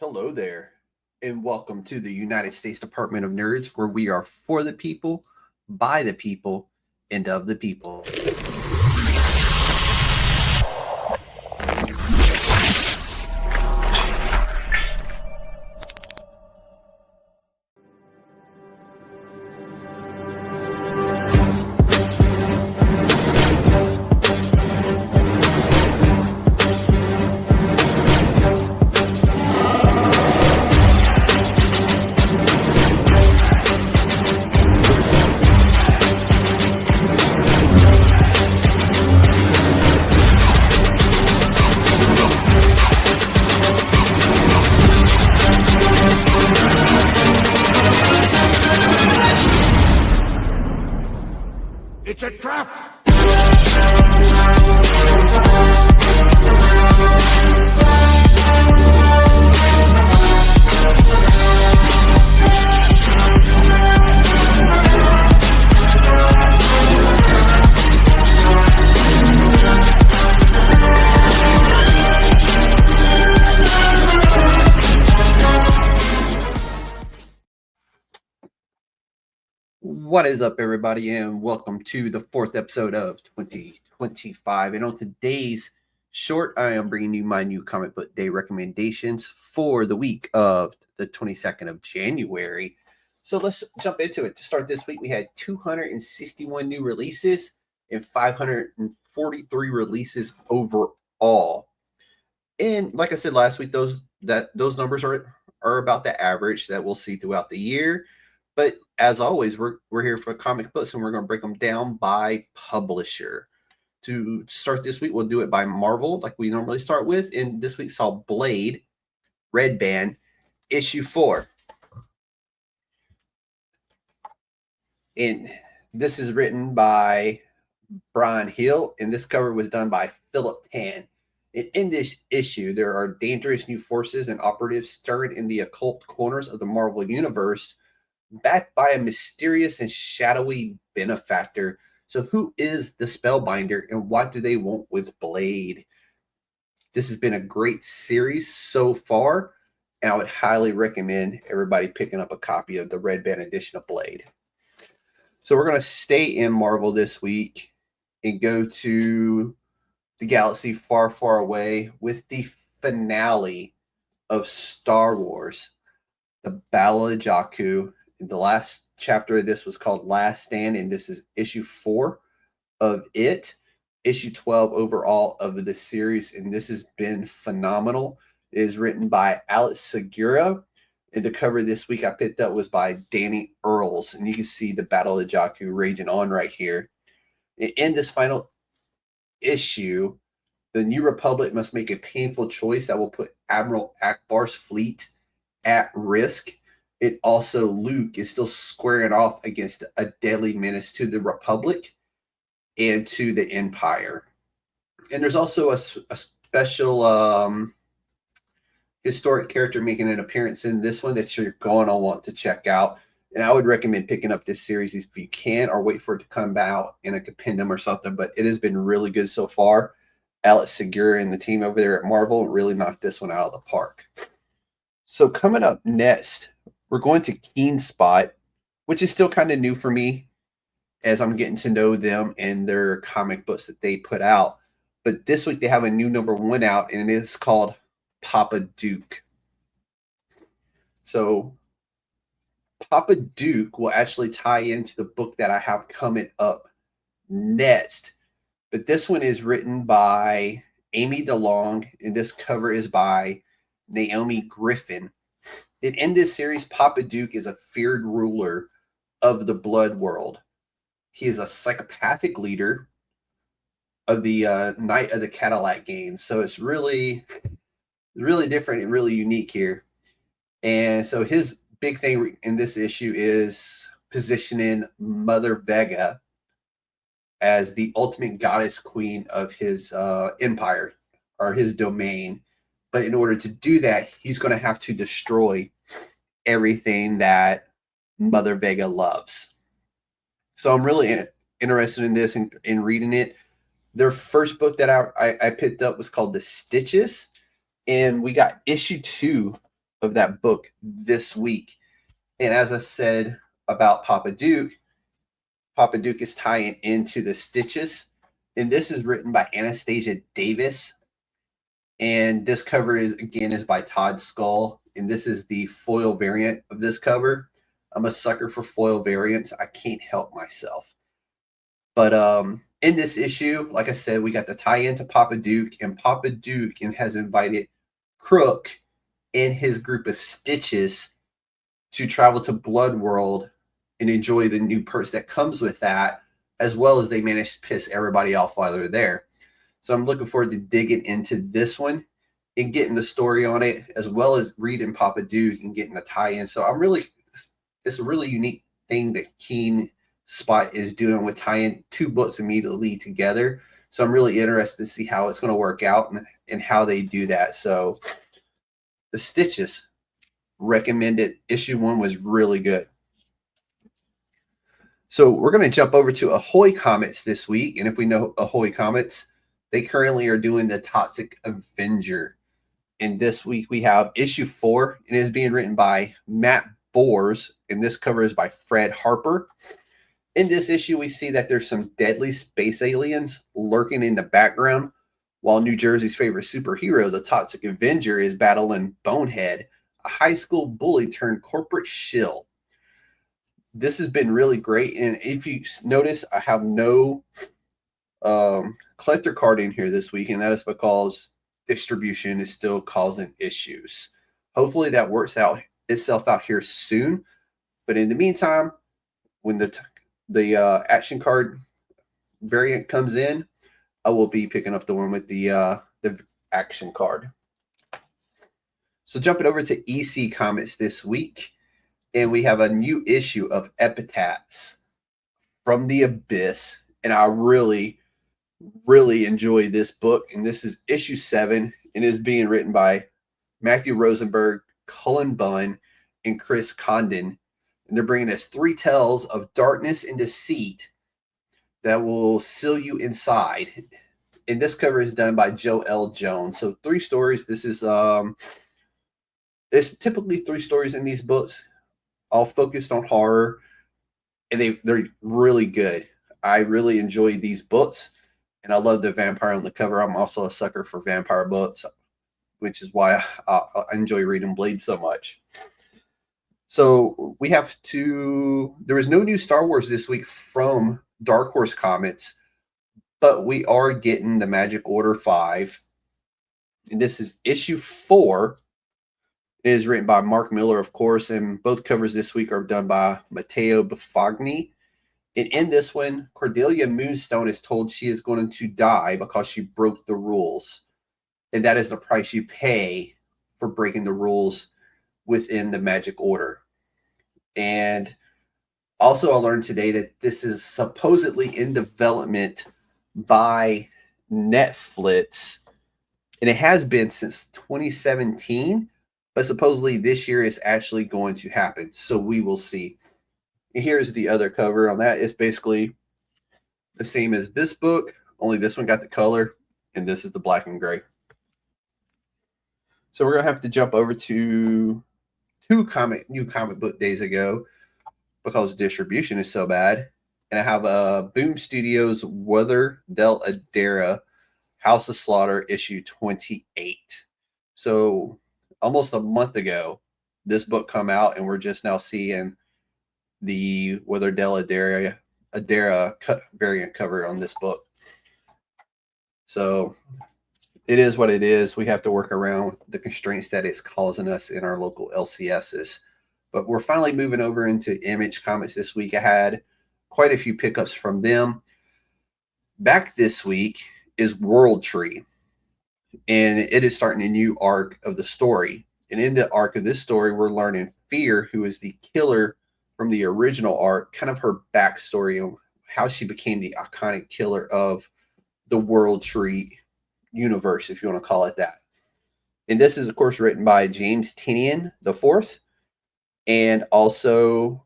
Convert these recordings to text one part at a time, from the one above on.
Hello there, and welcome to the United States Department of Nerds, where we are for the people, by the people, and of the people. It's a trap! What is up, everybody, and welcome to the fourth episode of 2025. And on today's short, I am bringing you my new comic book day recommendations for the week of the 22nd of January. So let's jump into it. To start this week, we had 261 new releases and 543 releases overall. And like I said last week, those numbers are about the average that we'll see throughout the year. But as always, we're here for comic books, and we're going to break them down by publisher. To start this week, we'll do it by Marvel, like we normally start with. And this week saw Blade, Red Band, issue 4. And this is written by Bryan Hill, and this cover was done by Philip Tan. And in this issue, there are dangerous new forces and operatives stirred in the occult corners of the Marvel Universe, backed by a mysterious and shadowy benefactor. So who is the Spellbinder, and what do they want with Blade? This has been a great series so far, and I would highly recommend everybody picking up a copy of the Red Band edition of Blade. So we're going to stay in Marvel this week and go to the galaxy far, far away with the finale of Star Wars, the Battle of Jakku. The last chapter of this was called Last Stand, and this is issue 4 of it, issue 12 overall of the series, and this has been phenomenal. It is written by Alex Segura, and the cover this week I picked up was by Danny Earls, and you can see the Battle of Jakku raging on right here. In this final issue, the New Republic must make a painful choice that will put Admiral Ackbar's fleet at risk. It also, Luke is still squaring off against a deadly menace to the Republic and to the Empire. And there's also a special historic character making an appearance in this one that you're going to want to check out. And I would recommend picking up this series if you can, or wait for it to come out in a compendium or something. But it has been really good so far. Alex Segura and the team over there at Marvel really knocked this one out of the park. So coming up next, we're going to KeenSpot, which is still kind of new for me as I'm getting to know them and their comic books that they put out. But this week they have a new #1 out, and it is called Papa Duke. So Papa Duke will actually tie into the book that I have coming up next. But this one is written by Aimee Delong, and this cover is by Naomi Griffin. And in this series, Papa Duke is a feared ruler of the blood world. He is a psychopathic leader of the Knight of the Cadillac gang. So it's really different and really unique here. And so his big thing in this issue is positioning Mother Vega as the ultimate goddess queen of his empire or his domain. But in order to do that, he's going to have to destroy everything that Mother Vega loves. So I'm really interested in this and in reading it. Their first book that I picked up was called The Stitches, and we got issue 2 of that book this week. And as I said about Papa Duke is tying into the Stitches. And this is written by Anastasia Davis. And this cover is by Todd Skull. And this is the foil variant of this cover. I'm a sucker for foil variants. I can't help myself. But in this issue, like I said, we got the tie-in to Papa Duke, and Papa Duke has invited Crook and his group of Stitches to travel to Blood World and enjoy the new perks that comes with that, as well as they manage to piss everybody off while they're there. So I'm looking forward to digging into this one and getting the story on it, as well as reading Papa Duke and getting the tie-in. So it's a really unique thing that KeenSpot is doing with tying two books immediately together. So I'm really interested to see how it's going to work out and how they do that. So the Stitches, recommended. Issue 1 was really good. So we're going to jump over to Ahoy Comics this week. And if we know Ahoy Comics, they currently are doing the Toxic Avenger. And this week we have issue 4. It is being written by Matt Bors, and this cover is by Fred Harper. In this issue, we see that there's some deadly space aliens lurking in the background, while New Jersey's favorite superhero, the Toxic Avenger, is battling Bonehead, a high school bully turned corporate shill. This has been really great, and if you notice, I have no collector card in here this week, and that is because distribution is still causing issues. Hopefully that works out itself out here soon, but in the meantime, when the action card variant comes in, I will be picking up the one with the action card. So jumping over to EC Comics this week, and we have a new issue of Epitaphs from the Abyss, and I really enjoy this book. And this is issue 7, and is being written by Matthew Rosenberg, Cullen Bunn, and Chris Condon. And they're bringing us 3 tales of darkness and deceit that will seal you inside. And this cover is done by Joe L. Jones. So 3 stories. This is there's typically 3 stories in these books, all focused on horror, and they're really good. I really enjoy these books, and I love the vampire on the cover. I'm also a sucker for vampire books, which is why I enjoy reading Blade so much. So we have there was no new Star Wars this week from Dark Horse Comics, but we are getting the Magic Order 5. And this is issue 4. It is written by Mark Miller, of course, and both covers this week are done by Matteo Buffagni. And in this one, Cordelia Moonstone is told she is going to die because she broke the rules. And that is the price you pay for breaking the rules within the Magic Order. And also I learned today that this is supposedly in development by Netflix. And it has been since 2017. But supposedly this year is actually going to happen. So we will see. And here's the other cover on that. It's basically the same as this book, only this one got the color, and this is the black and gray. So we're going to have to jump over to new comic book days ago because distribution is so bad. And I have Boom Studios' Weather Del Adara, House of Slaughter, issue 28. So almost a month ago, this book come out, and we're just now seeing the Weather Del Adara variant cover on this book. So it is what it is. We have to work around the constraints that it's causing us in our local LCSs. But we're finally moving over into Image Comics this week. I had quite a few pickups from them. Back this week is World Tree, and it is starting a new arc of the story. And in the arc of this story, we're learning Fear, who is the killer from the original arc, kind of her backstory on how she became the iconic killer of the World Tree universe, if you want to call it that. And this is, of course, written by James Tynion IV. And also,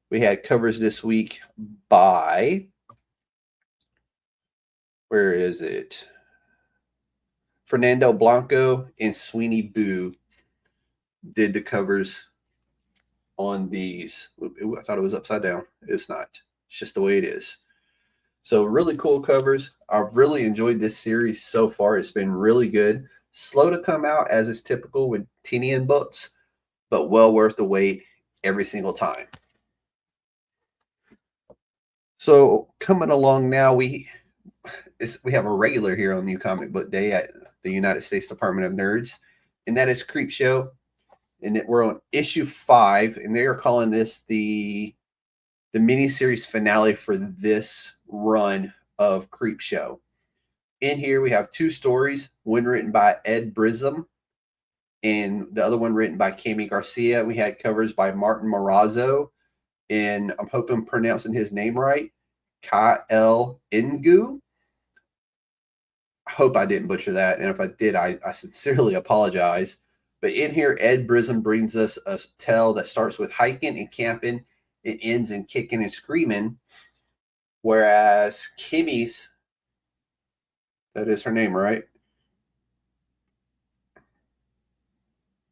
we had covers this week by, where is it? Fernando Blanco and Sweeney Boo. did the covers on these. Ooh, I thought it was upside down. It's not. It's just the way it is. So really cool covers. I've really enjoyed this series so far. It's been really good. Slow to come out, as is typical with Tinian books, but well worth the wait every single time. So coming along now, we have a regular here on New Comic Book Day at the United States Department of Nerds, and that is Creepshow. And we're on issue 5, and they are calling this the miniseries finale for this run of Creepshow. In here, we have 2 stories, one written by Ed Brism and the other one written by Aimee Garcia. We had covers by Martin Morazzo, and I'm hoping I'm pronouncing his name right, Kyle Ingu. I hope I didn't butcher that, and if I did, I sincerely apologize. But in here, Ed Brism brings us a tale that starts with hiking and camping. It ends in kicking and screaming, whereas Kimmy's, that is her name, right?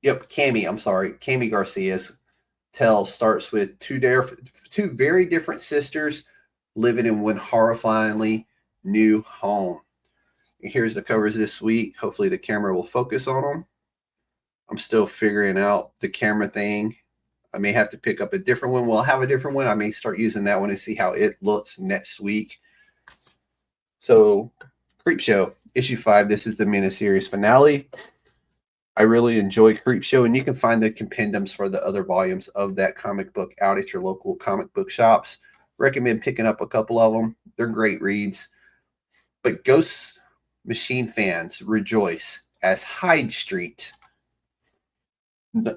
Yep, Aimee, I'm sorry. Aimee Garcia's tale starts with two very different sisters living in one horrifyingly new home. And here's the covers this week. Hopefully the camera will focus on them. I'm still figuring out the camera thing. I may have to pick up a different one. Well, I'll have a different one. I may start using that one and see how it looks next week. So, Creepshow, issue 5. This is the miniseries finale. I really enjoy Creepshow, and you can find the compendiums for the other volumes of that comic book out at your local comic book shops. Recommend picking up a couple of them. They're great reads. But Ghost Machine fans rejoice as Hyde Street,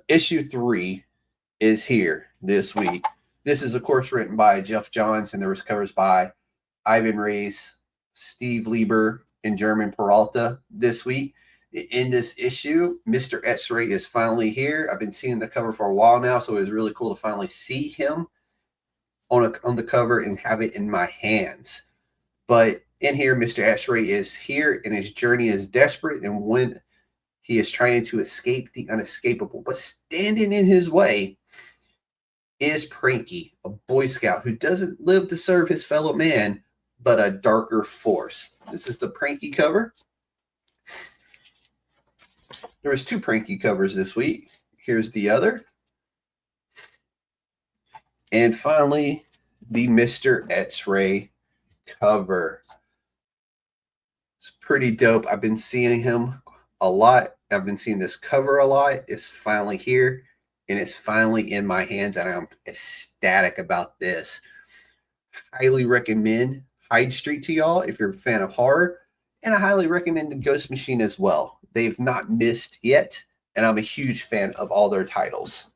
issue 3, is here this week. This is, of course, written by Jeff Johns, and there was covers by Ivan Reis, Steve Lieber, and German Peralta this week. In this issue, Mr. X-Ray is finally here. I've been seeing the cover for a while now, so it was really cool to finally see him on the cover and have it in my hands. But in here, Mr. X-Ray is here, and his journey is desperate, and when he is trying to escape the unescapable, but standing in his way is Pranky, a Boy Scout who doesn't live to serve his fellow man, but a darker force. This is the Pranky cover. There was 2 Pranky covers this week. Here's the other. And finally, the Mr. X-Ray cover. It's pretty dope. I've been seeing him a lot. I've been seeing this cover a lot. It's finally here, and it's finally in my hands, and I'm ecstatic about this. Highly recommend Hyde Street to y'all if you're a fan of horror, and I highly recommend the Ghost Machine as well. They've not missed yet, and I'm a huge fan of all their titles.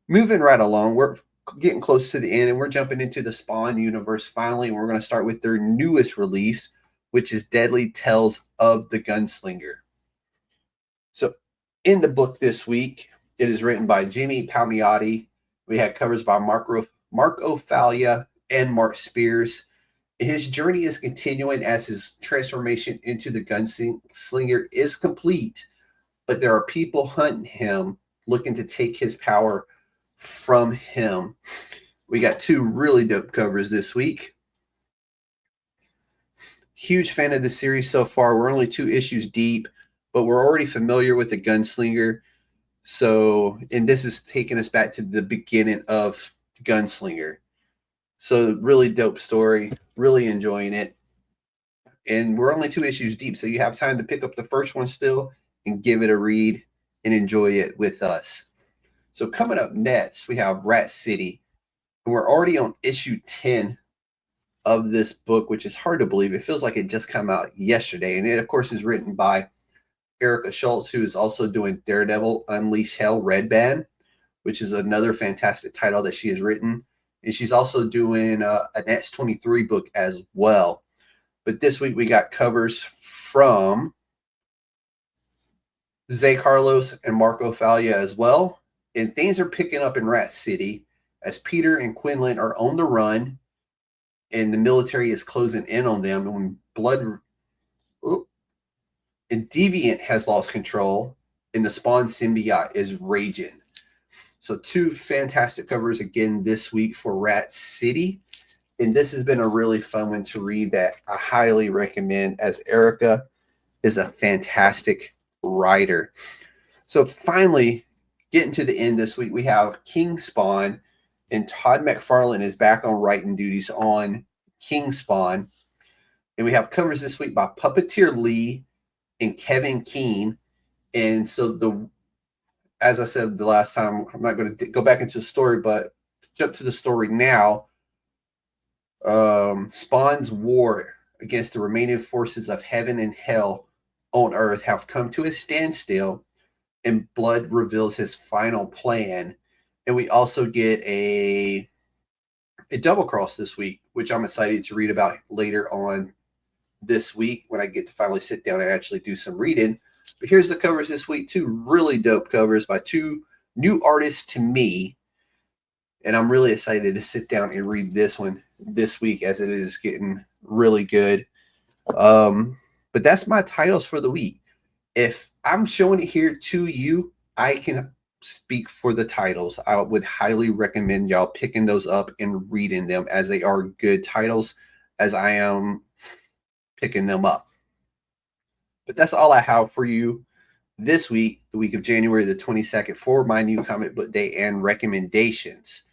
Moving right along, we're getting close to the end, and we're jumping into the Spawn universe finally, and we're going to start with their newest release, which is Deadly Tales of the Gunslinger. So in the book this week, it is written by Jimmy Palmiotti. We had covers by Mark O'Falia and Mark Spears. His journey is continuing as his transformation into the gunslinger is complete, but there are people hunting him, looking to take his power from him. We got 2 really dope covers this week. Huge fan of the series so far. We're only 2 issues deep, but we're already familiar with the gunslinger. So, and this is taking us back to the beginning of the Gunslinger. So, really dope story. Really enjoying it. And we're only 2 issues deep, so you have time to pick up the first one still and give it a read and enjoy it with us. So, coming up next, we have Rat City. And we're already on issue 10 of this book, which is hard to believe. It feels like it just came out yesterday. And it, of course, is written by Erica Schultz, who is also doing Daredevil Unleash Hell Red Band, which is another fantastic title that she has written. And she's also doing an X-23 book as well. But this week we got covers from Zay Carlos and Marco Falia as well. And things are picking up in Rat City as Peter and Quinlan are on the run and the military is closing in on them. And when and Deviant has lost control, and the Spawn symbiote is raging. So 2 fantastic covers again this week for Rat City. And this has been a really fun one to read that I highly recommend, as Erica is a fantastic writer. So finally, getting to the end this week, we have KeenSpot, and Todd McFarlane is back on writing duties on KeenSpot. And we have covers this week by Puppeteer Lee and Kevin Keane. And so as I said the last time, I'm not going to go back into the story, but to jump to the story now. Spawn's war against the remaining forces of heaven and hell on Earth have come to a standstill, and Blood reveals his final plan. And we also get a double cross this week, which I'm excited to read about later on this week when I get to finally sit down and actually do some reading. But here's the covers this week. 2 really dope covers by 2 new artists to me. And I'm really excited to sit down and read this one this week, as it is getting really good. But that's my titles for the week. If I'm showing it here to you, I can speak for the titles. I would highly recommend y'all picking those up and reading them, as they are good titles, as I am picking them up. But that's all I have for you this week, the week of January the 22nd, for my new comic book day and recommendations.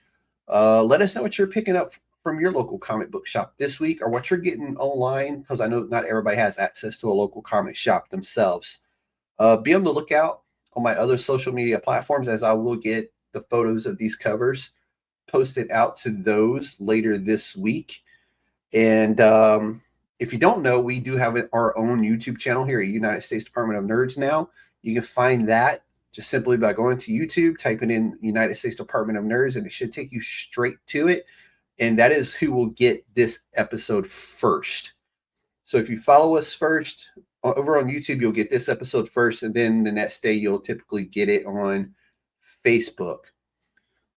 Let us know what you're picking up from your local comic book shop this week, or what you're getting online, because I know not everybody has access to a local comic shop themselves. Be on the lookout on my other social media platforms, as I will get the photos of these covers posted out to those later this week. And if you don't know, we do have our own YouTube channel here at United States Department of Nerds now. You can find that just simply by going to YouTube, typing in United States Department of Nerds, and it should take you straight to it. And that is who will get this episode first. So if you follow us first over on YouTube, you'll get this episode first, and then the next day you'll typically get it on Facebook.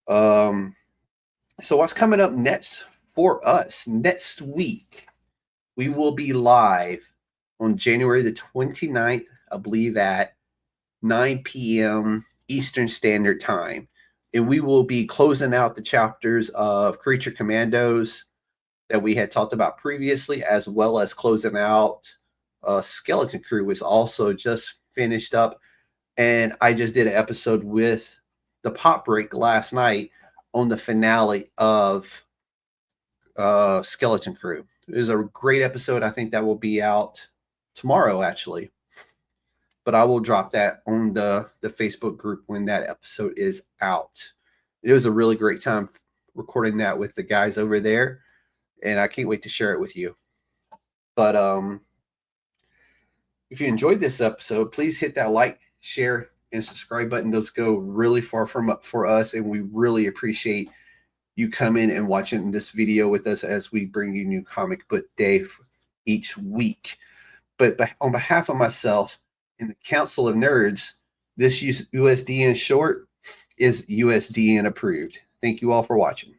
So what's coming up next for us? Next week, we will be live on January the 29th, I believe, at 9 p.m. Eastern Standard Time. And we will be closing out the chapters of Creature Commandos that we had talked about previously, as well as closing out Skeleton Crew, was also just finished up. And I just did an episode with the Pop Break last night on the finale of Skeleton Crew. It was a great episode. I think that will be out tomorrow, actually. But I will drop that on the Facebook group when that episode is out. It was a really great time recording that with the guys over there, and I can't wait to share it with you. But if you enjoyed this episode, please hit that like, share, and subscribe button. Those go really far for us, and we really appreciate you coming and watching this video with us as we bring you new comic book day each week. But on behalf of myself and the Council of Nerds, this USDN short is USDN approved. Thank you all for watching.